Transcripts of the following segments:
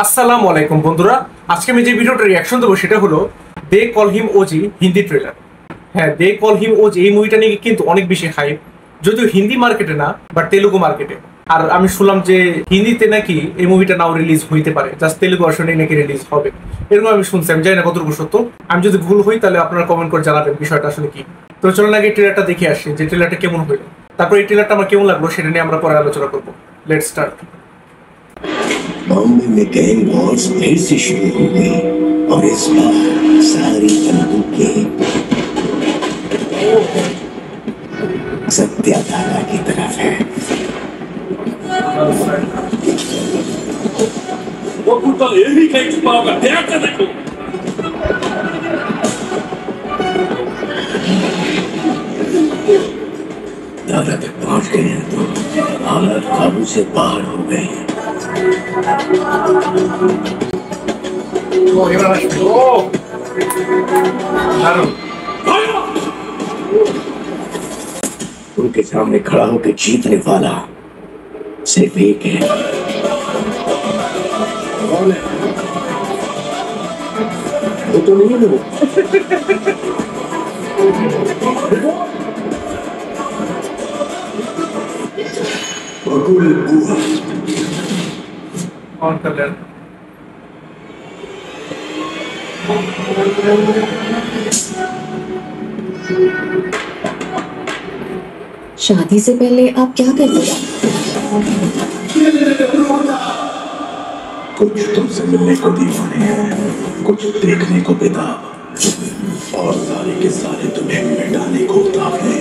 আসসালামু আলাইকুম বন্ধুরা, আজকে আমি যে ভিডিওটা রিঅ্যাকশন দেবো সেটা হলো they call him OG Hindi trailer. হ্যাঁ, দে কল হিম ওজি এই মুভিটা নিয়ে কিন্তু অনেক বেশি হাইপ, যদিও হিন্দি মার্কেটে না বাট তেলুগু মার্কেটে। আর আমি শুনলাম যে হিন্দিতে নাকি এই মুভিটা নাও রিলিজ হইতে পারে, জাস্ট তেলুগু ভার্সনে নাকি রিলিজ হবে, এরকম আমি শুনছি। আমি জানি না কতটুকু সত্য, আমি যদি ভুল হই তাহলে আপনারা কমেন্ট করে জানাবেন বিষয়টা আসলে কি। তো চলুন আগে ট্রেলারটা দেখে আসি যে ট্রেলারটা কেমন হইলো, তারপর এই ট্রেলারটা আমার কেমন লাগলো সেটা নিয়ে আমরা পরে আলোচনা করবো। Let's start. बॉम्बे में गैंग वॉर्स फिर से शुरू हो गई और इस बार सारी बंदूकें सत्याधारा की तरफ है। वो कुत्ता ये भी कहीं छुपा होगा, ध्यान से देखो। दादा तक पहुंच गए हैं तो हालात काबू से बाहर हो गए हैं। उनके सामने खड़ा होकर जीतने वाला सिर्फ एक है। कौन है? वो तो नहीं है वो। बकुल बुआ ऑन कर लेना। शादी से पहले आप क्या करते थे? कुछ तुमसे मिलने को दीवाने हैं, कुछ देखने को बेताब, और सारे के सारे तुम्हें मिटाने को उतावले।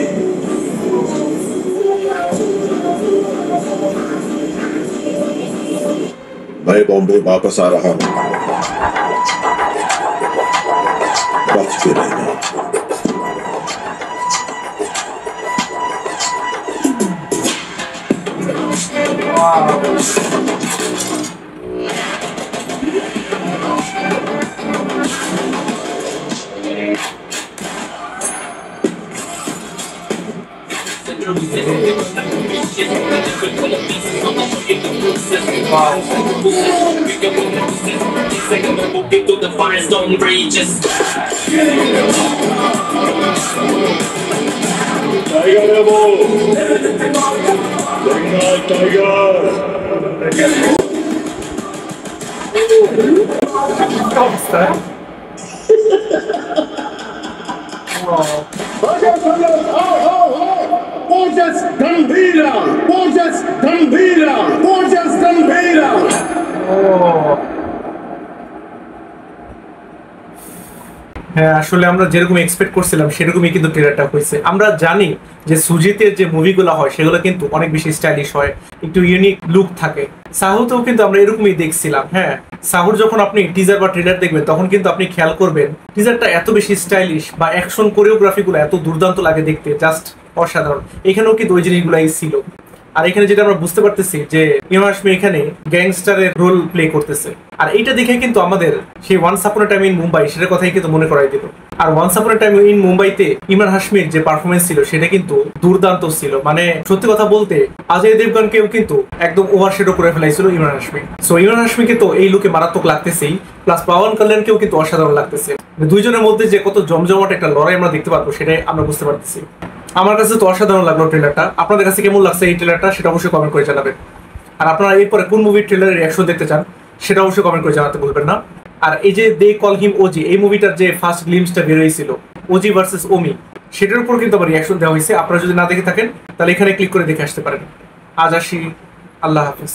मैं बॉम्बे वापस आ रहा हूं, बच के रहना। टाइगर है वो, Bengal tiger. Forjas Gambhira, Forjas Gambhira, Forjas Gambhira. হ্যাঁ, আসলে আমরা যেরকম এক্সপেক্ট করছিলাম সেরকমই কিন্তু ট্রেলারটা হয়েছে। আমরা জানি যে সুজিতের যে মুভিগুলো হয় সেগুলো কিন্তু অনেক বেশি স্টাইলিশ হয়, একটু ইউনিক লুক থাকে। সাহুতেও কিন্তু আমরা এরকমই দেখছিলাম। হ্যাঁ, সাহুর যখন আপনি টিজার বা ট্রেলার দেখবেন তখন কিন্তু আপনি খেয়াল করবেন টিজারটা এত বেশি স্টাইলিশ বা অ্যাকশন কোরিওগ্রাফিগুলো এত দুর্দান্ত লাগে দেখতে, জাস্ট অসাধারণ। এখানেও কিন্তু ওই জিনিসগুলাই ছিল। আর এখানে যেটা আমরা বুঝতে পারতেছি যে ইমরান হাশমি এখানে গ্যাংস্টারের রোল প্লে করতেছে। আর এইটা দেখে কিন্তু আমাদের সেই once upon a time in Mumbai সেটার কথাই কিন্তু মনে করাই দিল। আর once upon a time in মুম্বাইতে ইমরান হাশমির যে পারফরমেন্স ছিল সেটা কিন্তু দুর্দান্ত ছিল। মানে সত্যি কথা বলতে অজয় দেবগনকেও কিন্তু একদম ওভারশেডো করে ফেলাইছিল ইমরান হাশমি। সো ইমরান হাশমিকে তো এই লুকে মারাত্মক লাগতেছেই, প্লাস পাওয়ান কল্যাণকেও কিন্তু অসাধারণ লাগতেছে। দুইজনের মধ্যে যে কত জমজমাট একটা লড়াই আমরা দেখতে পারবো সেটাই আমরা বুঝতে পারতেছি। আমার কাছে তো অসাধারণ লাগলো ট্রেলারটা। আপনাদের কাছে কেমন লাগছে এই ট্রেলারটা সেটা অবশ্যই কমেন্ট করে জানাবেন। আর আপনারা এরপরে কোন মুভির ট্রেলারের রিঅ্যাকশন দেখতে চান সেটা অবশ্যই কমেন্ট করে জানাতে ভুলবেন না। আর এই যে দে কল হিম ওজি এই মুভিটার যে ফার্স্ট গ্লিমসটা বের হয়েছিল ওজি ভার্সেস ওমি, সেটার উপর কিন্তু আবার রিঅ্যাকশন দেওয়া হয়েছে। আপনারা যদি না দেখে থাকেন তাহলে এখানে ক্লিক করে দেখে আসতে পারেন। আজ আসি, আল্লাহ হাফিজ।